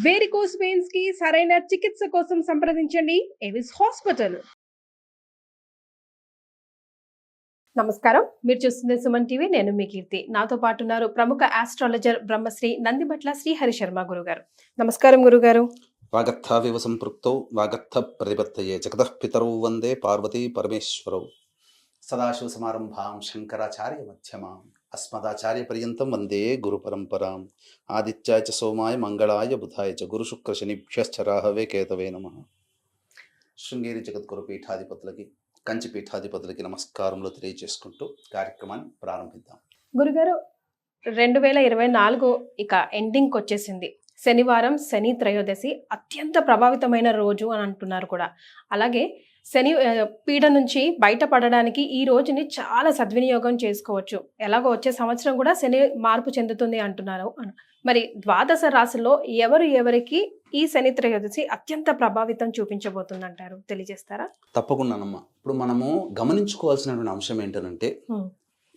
Varicose veins కి సరైన చికిత్స కోసం సంప్రదించండి ఎవిస్ హాస్పిటల్. నమస్కారం, మీరు చూస్తుంది సుమన్ టీవీ. నేను మీ కీర్తి. నాతో పాటు ఉన్నారు ప్రముఖ ఆస్ట్రాలజర్ బ్రహ్మశ్రీ నందిబట్ల శ్రీహరి శర్మ గురుగారు. నమస్కారం గురుగారు. వాగర్థావివ సంపృక్తౌ వాగర్థ ప్రతిపత్తయే జగతః పితరౌ వందే పార్వతీ పరమేశ్వరౌ. సదాశివ సమారంభాం శంకరాచార్య మధ్యమాం అస్మదాచార్య పర్యంతం వందే గురు పరంపరాం. ఆదిత్యాయ చ సోమాయ మంగళాయ బుధాయ చ గురు శుక్ర శనిభ్యశ్చ రాహవే కేతవే నమః. శృంగేరి జగద్గురు పీఠాధిపతులకి, కంచి పీఠాధిపతులకి నమస్కారములు తెలియజేసుకుంటూ కార్యక్రమాన్ని ప్రారంభిద్దాం. గురుగారు, 2024 ఇక ఎండింగ్కి వచ్చేసింది. శనివారం శని త్రయోదశి అత్యంత ప్రభావితమైన రోజు అని అంటున్నారు కూడా. అలాగే శని పీడ నుంచి బయటపడడానికి ఈ రోజుని చాలా సద్వినియోగం చేసుకోవచ్చు. ఎలాగో వచ్చే సంవత్సరం కూడా శని మార్పు చెందుతుంది అంటున్నారు. మరి ద్వాదశ రాశుల్లో ఎవరికి ఈ శని త్రయోదశి అత్యంత ప్రభావితం చూపించబోతుంది అంటారు, తెలియజేస్తారా? తప్పకుండానమ్మా. ఇప్పుడు మనము గమనించుకోవాల్సినటువంటి అంశం ఏంటంటే,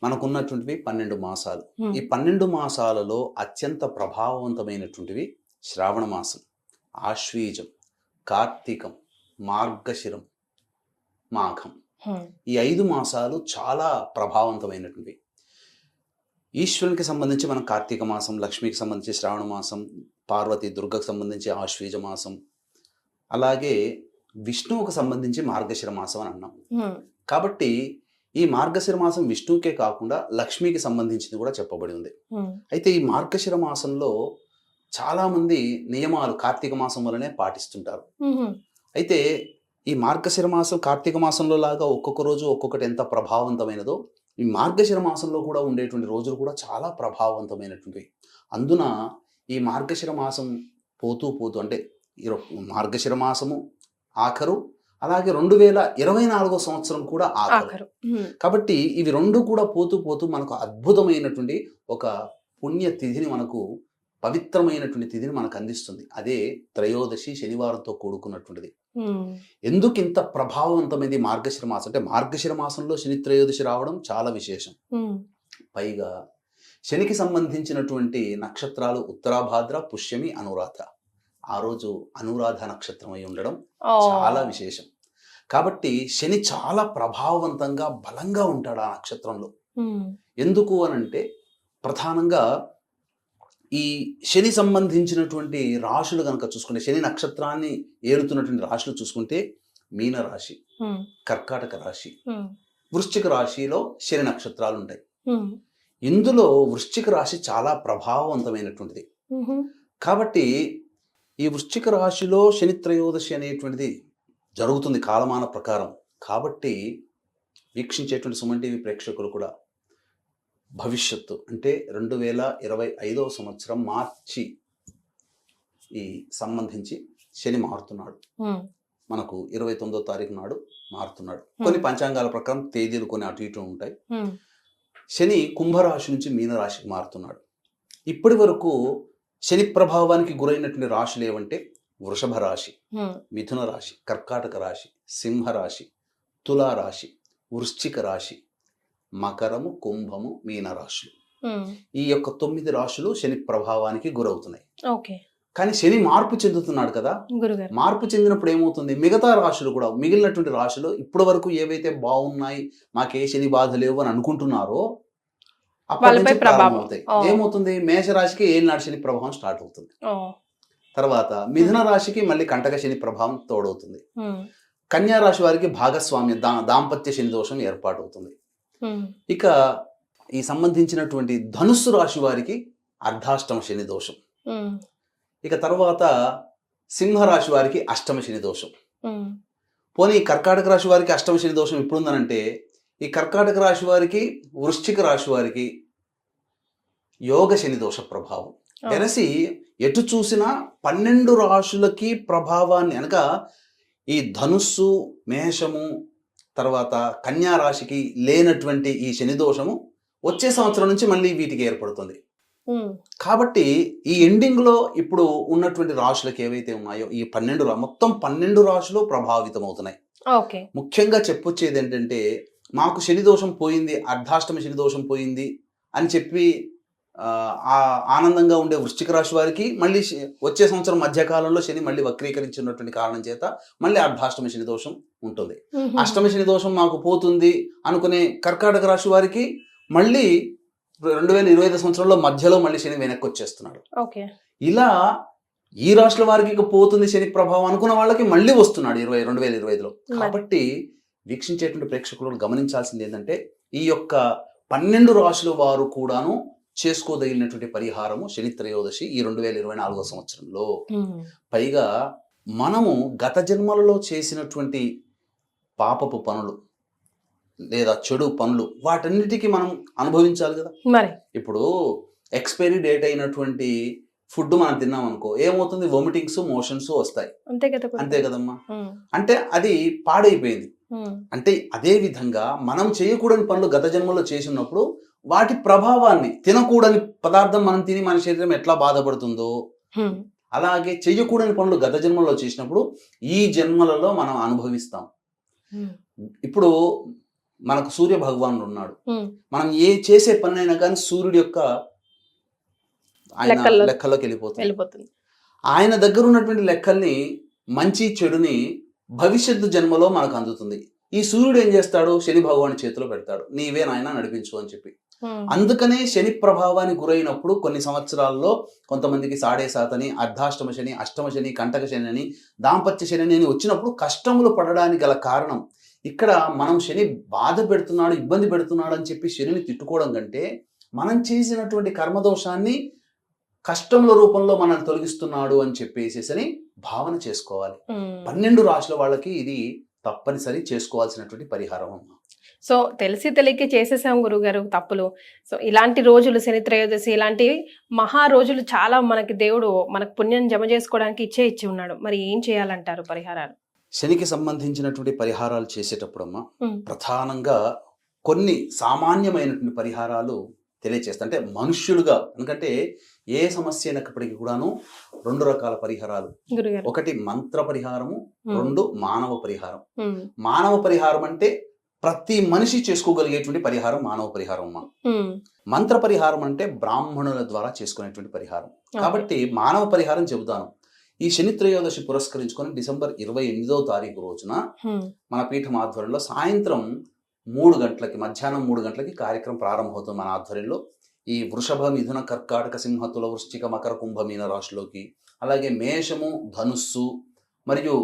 మనకున్నటువంటివి 12 మాసాలు. ఈ 12 మాసాలలో అత్యంత ప్రభావవంతమైనటువంటివి శ్రావణ మాసం, ఆశ్వీజం, కార్తీకం, మార్గశిరం, మాఘం. ఈ 5 మాసాలు చాలా ప్రభావవంతమైనటువంటివి. ఈశ్వరునికి సంబంధించి మనం కార్తీక మాసం, లక్ష్మికి సంబంధించి శ్రావణ మాసం, పార్వతి దుర్గకు సంబంధించి ఆశ్వీజ మాసం, అలాగే విష్ణువుకు సంబంధించి మార్గశిర మాసం అని అన్నాం. కాబట్టి ఈ మార్గశిర మాసం విష్ణువుకే కాకుండా లక్ష్మికి సంబంధించింది కూడా చెప్పబడి ఉంది. అయితే ఈ మార్గశిర మాసంలో చాలా మంది నియమాలు కార్తీక మాసం వల్లనే పాటిస్తుంటారు. అయితే ఈ మార్గశిర మాసం కార్తీక మాసంలో లాగా ఒక్కొక్క రోజు ఒక్కొక్కటి ఎంత ప్రభావవంతమైనదో, ఈ మార్గశిర మాసంలో కూడా ఉండేటువంటి రోజులు కూడా చాలా ప్రభావవంతమైనటువంటివి. అందున ఈ మార్గశిర మాసం పోతూ అంటే మార్గశిర మాసము ఆఖరు, అలాగే 2024 సంవత్సరం కూడా ఆఖరు. కాబట్టి ఇవి రెండు కూడా పోతూ మనకు అద్భుతమైనటువంటి ఒక పుణ్య తిథిని, మనకు పవిత్రమైనటువంటి తిథిని మనకు అందిస్తుంది. అదే త్రయోదశి, శనివారంతో కూడుకున్నటువంటిది. ఎందుకు ఇంత ప్రభావవంతమైనది మార్గశిర మాసం అంటే, మార్గశిర మాసంలో శని త్రయోదశి రావడం చాలా విశేషం. పైగా శనికి సంబంధించినటువంటి నక్షత్రాలు ఉత్తరాభాద్ర, పుష్యమి, అనురాధ. ఆ రోజు అనురాధ నక్షత్రం అయి ఉండడం చాలా విశేషం. కాబట్టి శని చాలా ప్రభావవంతంగా బలంగా ఉంటాడు ఆ నక్షత్రంలో. ఎందుకు అనంటే, ప్రధానంగా ఈ శని సంబంధించినటువంటి రాశులు కనుక చూసుకుంటే, శని నక్షత్రాన్ని ఏలుతున్నటువంటి రాశులు చూసుకుంటే మీనరాశి, కర్కాటక రాశి, వృశ్చిక రాశిలో శని నక్షత్రాలు ఉంటాయి. ఇందులో వృశ్చిక రాశి చాలా ప్రభావవంతమైనటువంటిది. కాబట్టి ఈ వృశ్చిక రాశిలో శని త్రయోదశి అనేటువంటిది జరుగుతుంది కాలమాన ప్రకారం. కాబట్టి వీక్షించేటువంటి సుమన్ టీవీ ప్రేక్షకులు కూడా భవిష్యత్తు అంటే 2025 సంవత్సరం మార్చి ఈ సంబంధించి శని మారుతున్నాడు. మనకు 29వ తారీఖు నాడు మారుతున్నాడు. కొన్ని పంచాంగాల ప్రకారం తేదీలు కొన్ని అటు ఇటు ఉంటాయి. శని కుంభరాశి నుంచి మీనరాశికి మారుతున్నాడు. ఇప్పటి వరకు శని ప్రభావానికి గురైనటువంటి రాశులు ఏవంటే వృషభ రాశి, మిథున రాశి, కర్కాటక రాశి, సింహరాశి, తులారాశి, వృశ్చిక రాశి, మకరము, కుంభము, మీనరాశులు. ఈ యొక్క 9 రాశులు శని ప్రభావానికి గురవుతున్నాయి. కానీ శని మార్పు చెందుతున్నాడు కదా. మార్పు చెందినప్పుడు ఏమవుతుంది, మిగతా రాశులు కూడా, మిగిలినటువంటి రాశులు ఇప్పటి వరకు ఏవైతే బాగున్నాయి, మాకే శని బాధ లేవు అని అనుకుంటున్నారో అప్పటి నుంచి ప్రారంభం అవుతాయి. ఏమవుతుంది, మేషరాశికి ఏలినాడు శని ప్రభావం స్టార్ట్ అవుతుంది. తర్వాత మిథున రాశికి మళ్ళీ కంటక శని ప్రభావం తోడవుతుంది. కన్యా రాశి వారికి భాగస్వామ్య దాంపత్య శని దోషం ఏర్పాటవుతుంది. ఇక ఈ సంబంధించినటువంటి ధనుస్సు రాశి వారికి అర్ధాష్టమ శని దోషం. ఇక తర్వాత సింహరాశి వారికి అష్టమ శని దోషం. పోనీ కర్కాటక రాశి వారికి అష్టమ శని దోషం ఎప్పుడుందనంటే, ఈ కర్కాటక రాశి వారికి, వృశ్చిక రాశి వారికి యోగ శని దోష ప్రభావం. వెరసి ఎటు చూసినా 12 రాశులకి ప్రభావాన్ని అనక, ఈ ధనుస్సు, మేషము, తర్వాత కన్యా రాశికి లేనటువంటి ఈ శని దోషము వచ్చే సంవత్సరం నుంచి మళ్ళీ వీటికి ఏర్పడుతుంది. కాబట్టి ఈ ఎండింగ్ లో ఇప్పుడు ఉన్నటువంటి రాశులకు ఏవైతే ఉన్నాయో ఈ 12 మొత్తం 12 రాశులు ప్రభావితం అవుతున్నాయి. ముఖ్యంగా చెప్పొచ్చేది ఏంటంటే, మాకు శని దోషం పోయింది, అర్ధాష్టమ శని దోషం పోయింది అని చెప్పి ఆ ఆనందంగా ఉండే వృశ్చిక రాశి వారికి మళ్ళీ వచ్చే సంవత్సరం మధ్యకాలంలో శని మళ్ళీ వక్రీకరించినటువంటి కారణం చేత మళ్ళీ అర్ధాష్టమ శని దోషం ఉంటుంది. అష్టమ శని దోషం మాకు పోతుంది అనుకునే కర్కాటక రాశి వారికి మళ్ళీ 2025 సంవత్సరంలో మధ్యలో మళ్ళీ శని వెనక్కి వచ్చేస్తున్నాడు. ఓకే. ఇలా ఈ రాశుల వారికి ఇక పోతుంది శని ప్రభావం అనుకున్న వాళ్ళకి మళ్ళీ వస్తున్నాడు 2025లో. కాబట్టి వీక్షించేటువంటి ప్రేక్షకులు గమనించాల్సింది ఏంటంటే ఈ యొక్క 12 రాశుల వారు కూడాను చేసుకోదగినటువంటి పరిహారము శని త్రయోదశి ఈ 2024 సంవత్సరంలో. పైగా మనము గత జన్మలలో చేసినటువంటి పాపపు పనులు లేదా చెడు పనులు వాటన్నిటికీ మనం అనుభవించాలి కదా. మరి ఇప్పుడు ఎక్స్పైరీ డేట్ అయినటువంటి ఫుడ్ మనం తిన్నాం అనుకో ఏమవుతుంది, వొమిటింగ్స్ మోషన్స్ వస్తాయి. అంతే కదమ్మా. అంటే అది పాడైపోయింది. అంటే అదే విధంగా మనం చేయకూడని పనులు గత జన్మలో చేసినప్పుడు వాటి ప్రభావాన్ని తినకూడని పదార్థం మనం తిని మన శరీరం ఎట్లా బాధపడుతుందో అలాగే చేయకూడని పనులు గత జన్మలో చేసినప్పుడు ఈ జన్మలలో మనం అనుభవిస్తాం. ఇప్పుడు మనకు సూర్య భగవానుడు ఉన్నాడు. మనం ఏ చేసే పని అయినా కానీ సూర్యుడి యొక్క ఆయన లెక్కల్లోకి వెళ్ళిపోతుంది. ఆయన దగ్గర ఉన్నటువంటి లెక్కల్ని మంచి చెడుని భవిష్యత్తు జన్మలో మనకు అందుతుంది. ఈ సూర్యుడు ఏం చేస్తాడు, శని భగవాని చేతిలో పెడతాడు, నీవే నాయన నడిపించు అని చెప్పి. అందుకనే శని ప్రభావానికి గురైనప్పుడు కొన్ని సంవత్సరాల్లో కొంతమందికి 7.5 అని, అర్ధాష్టమ శని, అష్టమ శని, కంటక శని అని, దాంపత్య శని అని వచ్చినప్పుడు కష్టములు పడడానికి గల కారణం ఇక్కడ మనం శని బాధ పెడుతున్నాడు, ఇబ్బంది పెడుతున్నాడు అని చెప్పి శనిని తిట్టుకోవడం కంటే మనం చేసినటువంటి కర్మదోషాన్ని కష్టముల రూపంలో మనల్ని తొలగిస్తున్నాడు అని చెప్పేసేసని భావన చేసుకోవాలి. 12 రాశుల వాళ్ళకి ఇది తప్పనిసరి చేసుకోవాల్సినటువంటి పరిహారం అమ్మ. సో తెలిసి తెలియక చేసేసాం గురుగారు తప్పులు. సో ఇలాంటి రోజులు శని త్రయోదశి ఇలాంటి మహా రోజులు చాలా మనకి దేవుడు మనకు పుణ్యం జమ చేసుకోవడానికి ఇచ్చి ఉన్నాడు. మరి ఏం చేయాలంటారు పరిహారాలు? శనికి సంబంధించినటువంటి పరిహారాలు చేసేటప్పుడమ్మా ప్రధానంగా కొన్ని సామాన్యమైనటువంటి పరిహారాలు తెలియచేస్తా. అంటే మనుష్యులుగా, ఎందుకంటే ఏ సమస్య అయినప్పటికీ కూడాను 2 రకాల పరిహారాలు. ఒకటి మంత్ర పరిహారము, 2 మానవ పరిహారం. మానవ పరిహారం అంటే ప్రతి మనిషి చేసుకోగలిగేటువంటి పరిహారం మానవ పరిహారం అమ్మా. మంత్ర పరిహారం అంటే బ్రాహ్మణుల ద్వారా చేసుకునేటువంటి పరిహారం. కాబట్టి మానవ పరిహారం చెబుతాను. ఈ శని త్రయోదశి పురస్కరించుకొని డిసెంబర్ 28వ తారీఖు రోజున మన పీఠం ఆధ్వర్యంలో సాయంత్రం 3 గంటలకి, మధ్యాహ్నం 3 గంటలకి కార్యక్రమం ప్రారంభమవుతుంది మన ఆధ్వర్యంలో. ఈ వృషభ, మిథున, కర్కాటక, సింహ, తుల, వృశ్చిక, మకర, కుంభ, మీన రాశుల్లోకి, అలాగే మేషము, ధనుస్సు మరియు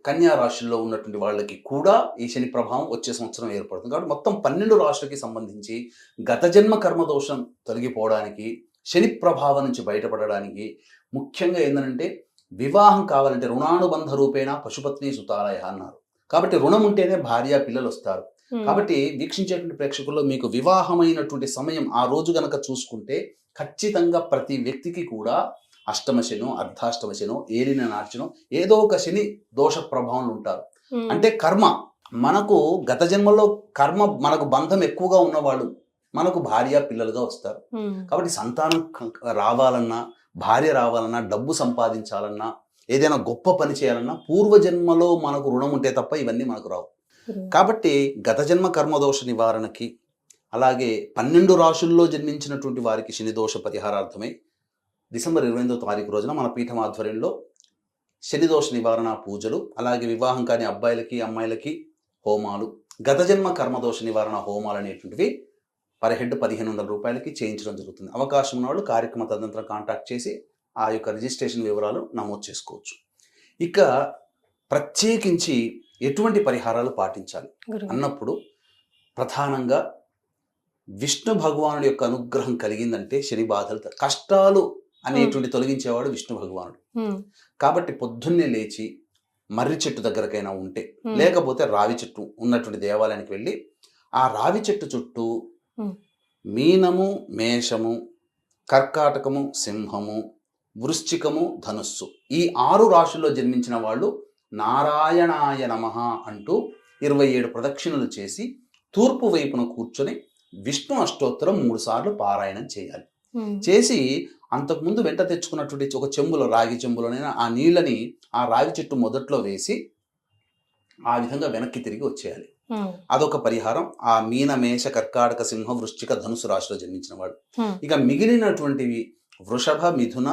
కన్యా రాశుల్లో ఉన్నటువంటి వాళ్ళకి కూడా ఈ శని ప్రభావం వచ్చే సంవత్సరం ఏర్పడుతుంది. కాబట్టి మొత్తం 12 రాశులకి సంబంధించి గత జన్మ కర్మదోషం తొలగిపోవడానికి, శని ప్రభావం నుంచి బయటపడడానికి ముఖ్యంగా ఏంటంటే వివాహం కావాలంటే రుణానుబంధ రూపేణ పశుపత్ని సుతాలయ అన్నారు. కాబట్టి రుణం ఉంటేనే భార్య పిల్లలు వస్తారు. కాబట్టి వీక్షించేటువంటి ప్రేక్షకుల్లో మీకు వివాహమైనటువంటి సమయం ఆ రోజు గనక చూసుకుంటే ఖచ్చితంగా ప్రతి వ్యక్తికి కూడా అష్టమ శనో, అర్ధాష్టమ శనో, ఏలిన నార్చనో ఏదో ఒక శని దోష ప్రభావం ఉంటారు. అంటే కర్మ మనకు గత జన్మలో కర్మ మనకు బంధం ఎక్కువగా ఉన్నవాళ్ళు మనకు భార్య పిల్లలుగా వస్తారు. కాబట్టి సంతానం రావాలన్నా, భార్య రావాలన్నా, డబ్బు సంపాదించాలన్నా, ఏదైనా గొప్ప పని చేయాలన్నా పూర్వజన్మలో మనకు రుణం ఉంటే తప్ప ఇవన్నీ మనకు రావు. కాబట్టి గత జన్మ కర్మదోష నివారణకి, అలాగే 12 రాశుల్లో జన్మించినటువంటి వారికి శని దోష పరిహారార్థమై డిసెంబర్ 28వ తారీఖు రోజున మన పీఠం ఆధ్వర్యంలో శని దోష నివారణ పూజలు, అలాగే వివాహం కాని అబ్బాయిలకి అమ్మాయిలకి హోమాలు, గత జన్మ కర్మదోష నివారణ హోమాలు అనేటువంటివి పర్ హెడ్ 1500 రూపాయలకి చేయించడం జరుగుతుంది. అవకాశం ఉన్న వాళ్ళు కార్యక్రమ తదనంతరం కాంటాక్ట్ చేసి ఆ యొక్క రిజిస్ట్రేషన్ వివరాలు నమోదు చేసుకోవచ్చు. ఇక ప్రత్యేకించి ఎటువంటి పరిహారాలు పాటించాలి అన్నప్పుడు ప్రధానంగా విష్ణు భగవానుడి యొక్క అనుగ్రహం కలిగిందంటే శని బాధలు, కష్టాలు అనేటువంటి తొలగించేవాడు విష్ణు భగవానుడు. కాబట్టి పొద్దున్నే లేచి మర్రి చెట్టు దగ్గరకైనా ఉంటే, లేకపోతే రావి చెట్టు ఉన్నటువంటి దేవాలయానికి వెళ్ళి ఆ రావి చెట్టు చుట్టూ మీనము, మేషము, కర్కాటకము, సింహము, వృశ్చికము, ధనుస్సు ఈ 6 రాశుల్లో జన్మించిన వాళ్ళు నారాయణాయ నమః అంటూ 27 ప్రదక్షిణలు చేసి తూర్పు వైపున కూర్చొని విష్ణు అష్టోత్తరం 3 సార్లు పారాయణం చేయాలి. చేసి అంతకుముందు వెంట తెచ్చుకున్నటువంటి ఒక చెంబులో, రాగి చెంబులోనైనా ఆ నీళ్ళని ఆ రావి చెట్టు మొదట్లో వేసి ఆ విధంగా వెనక్కి తిరిగి వచ్చేయాలి. అదొక పరిహారం. ఆ మీన, మేష, కర్కాటక, సింహ, వృశ్చిక, ధనుసు రాశిలో జన్మించిన వాడు. ఇక మిగిలినటువంటివి వృషభ, మిథున,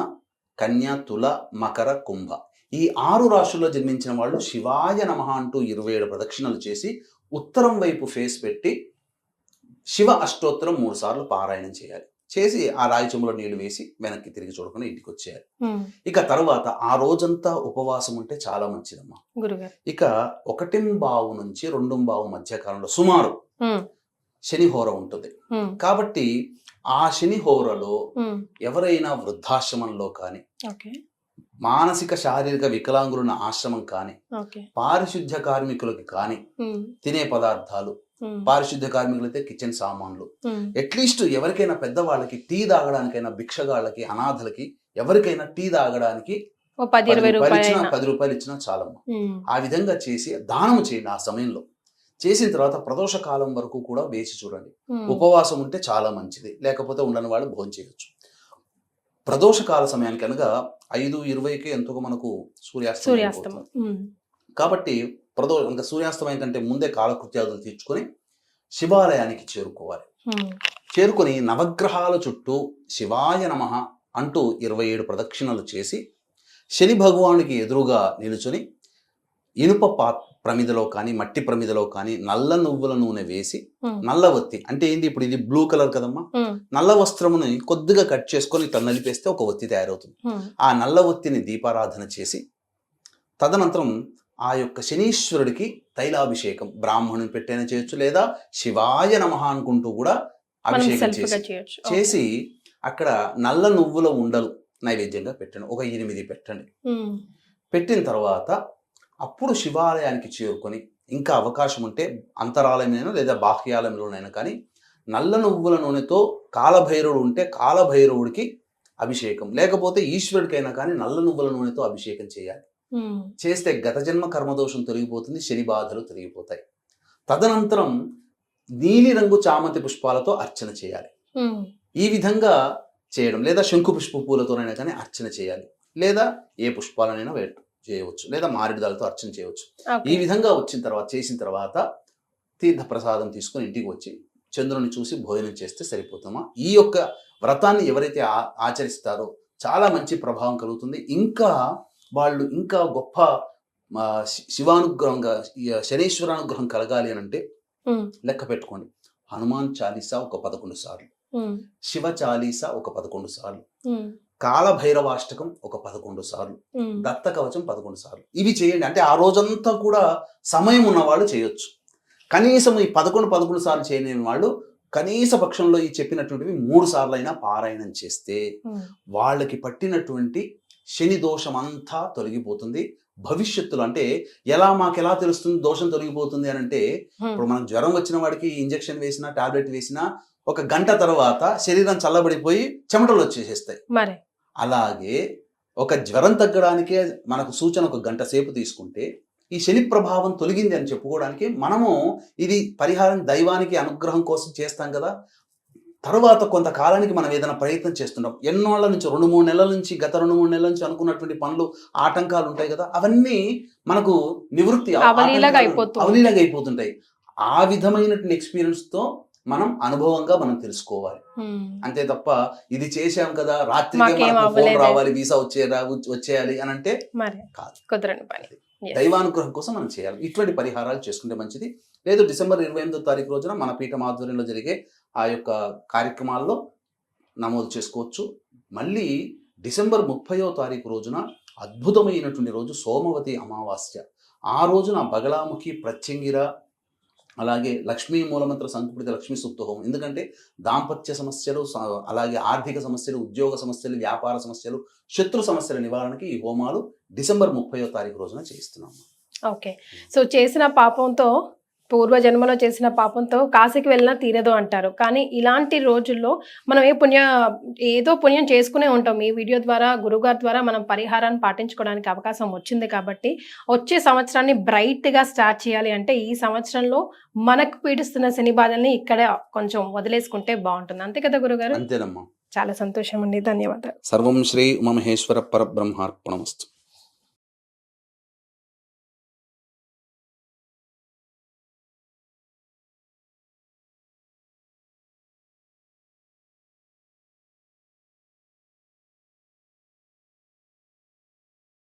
కన్య, తుల, మకర, కుంభ, ఈ 6 రాశుల్లో జన్మించిన వాళ్ళు శివాయ నమః అంటూ 27 ప్రదక్షిణలు చేసి ఉత్తరం వైపు ఫేస్ పెట్టి శివ అష్టోత్తరం 3 సార్లు పారాయణం చేయాలి. చేసి ఆ రాయి చెంబులో నీళ్లు వేసి వెనక్కి తిరిగి చూడకుండా ఇంటికి వచ్చేయాలి. ఇక తర్వాత ఆ రోజంతా ఉపవాసం ఉంటే చాలా మంచిదమ్మా. ఇక 1:15 నుంచి 2:15 మధ్య కాలంలో సుమారు శని హోర ఉంటుంది. కాబట్టి ఆ శని హోరలో ఎవరైనా వృద్ధాశ్రమంలో కానీ, మానసిక శారీరక వికలాంగులున్న ఆశ్రమం కానీ, పారిశుద్ధ్య కార్మికులకి కానీ తినే పదార్థాలు, పారిశుద్ధ్య కార్మికులైతే కిచెన్ సామాన్లు, అట్లీస్ట్ ఎవరికైనా పెద్దవాళ్ళకి టీ తాగడానికైనా, భిక్షగాళ్ళకి, అనాథలకి ఎవరికైనా టీ తాగడానికి 10 రూపాయలు ఇచ్చినా చాలమ్మా. ఆ విధంగా చేసి దానం చేయండి. ఆ సమయంలో చేసిన తర్వాత ప్రదోష కాలం వరకు కూడా వేచి చూడండి. ఉపవాసం ఉంటే చాలా మంచిది, లేకపోతే ఉండని వాళ్ళు భోజనం చేయొచ్చు. ప్రదోష కాల సమయానికి అనగా 5:20కి ఎంతో మనకు సూర్యాస్తమం. కాబట్టి ఇంకా సూర్యాస్తమయం కంటే ముందే కాలకృత్యాదులు తీర్చుకొని శివాలయానికి చేరుకోవాలి. చేరుకొని నవగ్రహాల చుట్టూ శివాయ నమః అంటూ 27 ప్రదక్షిణలు చేసి శని భగవానుడికి ఎదురుగా నిలుచుని ఇనుప ప్రమిదలో కానీ, మట్టి ప్రమిదలో కానీ నల్ల నువ్వుల నూనె వేసి, నల్ల ఒత్తి అంటే ఏంది, ఇప్పుడు ఇది బ్లూ కలర్ కదమ్మా, నల్ల వస్త్రముని కొద్దిగా కట్ చేసుకొని ఇట్లా నలిపేస్తే ఒక ఒత్తి తయారవుతుంది. ఆ నల్ల ఒత్తిని దీపారాధన చేసి తదనంతరం ఆ యొక్క శనీశ్వరుడికి తైలాభిషేకం బ్రాహ్మణుని పెట్టైనా చేయొచ్చు, లేదా శివాయ నమః అనుకుంటూ కూడా అభిషేకం చేసి అక్కడ నల్ల నువ్వుల ఉండలు నైవేద్యంగా పెట్టండి. ఒక 8 పెట్టండి. పెట్టిన తర్వాత అప్పుడు శివాలయానికి చేరుకొని ఇంకా అవకాశం ఉంటే అంతరాలయమైనా లేదా బాహ్యాలయంలోనైనా కానీ నల్ల నువ్వుల నూనెతో కాలభైరవుడు ఉంటే కాలభైరవుడికి అభిషేకం, లేకపోతే ఈశ్వరుడికైనా కానీ నల్ల నువ్వుల నూనెతో అభిషేకం చేయాలి. చేస్తే గత జన్మ కర్మదోషం తొలగిపోతుంది, శని బాధలు తొలగిపోతాయి. తదనంతరం నీలి రంగు చామంతి పుష్పాలతో అర్చన చేయాలి. ఈ విధంగా చేయడం, లేదా శంకు పుష్ప పూలతోనైనా కానీ అర్చన చేయాలి, లేదా ఏ పుష్పాలనైనా చేయవచ్చు, లేదా మారేడుదలతో అర్చన చేయవచ్చు. ఈ విధంగా చేసిన తర్వాత తీర్థ ప్రసాదం తీసుకుని ఇంటికి వచ్చి చంద్రుని చూసి భోజనం చేస్తే సరిపోతామా. ఈ యొక్క వ్రతాన్ని ఎవరైతే ఆచరిస్తారో చాలా మంచి ప్రభావం కలుగుతుంది. ఇంకా వాళ్ళు ఇంకా గొప్ప శివానుగ్రహంగా, శనీశ్వరానుగ్రహం కలగాలి అని అంటే లెక్క పెట్టుకోండి. హనుమాన్ చాలీసా ఒక 11 సార్లు, శివ చాలీసా ఒక 11 సార్లు, కాలభైరవాష్టకం ఒక 11 సార్లు, దత్త కవచం 11 సార్లు. ఇవి చేయండి. అంటే ఆ రోజంతా కూడా సమయం ఉన్నవాళ్ళు చేయొచ్చు. కనీసం ఈ 11 సార్లు చేయలేని వాళ్ళు కనీస పక్షంలో ఈ చెప్పినటువంటివి 3 సార్లు అయినా పారాయణం చేస్తే వాళ్ళకి పట్టినటువంటి శని దోషం అంతా తొలగిపోతుంది. భవిష్యత్తులో అంటే మాకెలా తెలుస్తుంది దోషం తొలగిపోతుంది అని అంటే, ఇప్పుడు మనం జ్వరం వచ్చిన వాడికి ఇంజెక్షన్ వేసినా, టాబ్లెట్ వేసినా 1 గంట తర్వాత శరీరం చల్లబడిపోయి చెమటలు వచ్చేసేస్తాయి. అలాగే ఒక జ్వరం తగ్గడానికే మనకు సూచన 1 గంట సేపు తీసుకుంటే ఈ శని ప్రభావం తొలగింది అని చెప్పుకోవడానికి మనము ఇది పరిహారం దైవానికి అనుగ్రహం కోసం చేస్తాం కదా. తర్వాత కొంతకాలానికి మనం ఏదైనా ప్రయత్నం చేస్తున్నాం, ఎన్నోళ్ళ నుంచి 2-3 నెలల నుంచి, గత 2-3 నెలల నుంచి అనుకున్నటువంటి పనులు, ఆటంకాలు ఉంటాయి కదా, అవన్నీ మనకు నివృత్తి అవలీలగా అయిపోతుంటాయి. ఆ విధమైనటువంటి ఎక్స్పీరియన్స్తో మనం అనుభవంగా మనం తెలుసుకోవాలి. అంతే తప్ప ఇది చేశాం కదా రాత్రి ఫోన్ రావాలి, వీసా వచ్చేయాలి అని అంటే కాదు. దైవానుగ్రహం కోసం మనం చేయాలి. ఇటువంటి పరిహారాలు చేసుకుంటే మంచిది. లేదు డిసెంబర్ 28వ తారీఖు రోజున మన పీఠం ఆధ్వర్యంలో జరిగే ఆ యొక్క కార్యక్రమాల్లో నమోదు చేసుకోవచ్చు. మళ్ళీ డిసెంబర్ 30వ తారీఖు రోజున అద్భుతమైనటువంటి రోజు సోమవతి అమావాస్య. ఆ రోజున బగలాముఖి, ప్రత్యంగిర, అలాగే లక్ష్మీ మూలమంత్ర సంకుపిత లక్ష్మీ సూక్త హోమం. ఎందుకంటే దాంపత్య సమస్యలు, అలాగే ఆర్థిక సమస్యలు, ఉద్యోగ సమస్యలు, వ్యాపార సమస్యలు, శత్రు సమస్యల నివారణకి ఈ హోమాలు డిసెంబర్ 30వ తారీఖు రోజున చేయిస్తున్నాము. ఓకే. సో చేసిన పాపంతో, పూర్వజన్మలో చేసిన పాపంతో కాశీకి వెళ్ళినా తీరదు అంటారు. కానీ ఇలాంటి రోజుల్లో మనం ఏదో పుణ్యం చేసుకునే ఉంటాం. ఈ వీడియో ద్వారా, గురుగారి ద్వారా మనం పరిహారాన్ని పాటించుకోవడానికి అవకాశం వచ్చింది. కాబట్టి వచ్చే సంవత్సరాన్ని బ్రైట్గా స్టార్ట్ చేయాలి అంటే ఈ సంవత్సరంలో మనకు పీడిస్తున్న శని బాధల్ని ఇక్కడ కొంచెం వదిలేసుకుంటే బాగుంటుంది. అంతే కదా గురుగారు? అంతేనమ్మా. చాలా సంతోషం అండి. ధన్యవాదాలు. సర్వం శ్రీ ఉమామహేశ్వర పరబ్రహ్మార్పణమస్తు.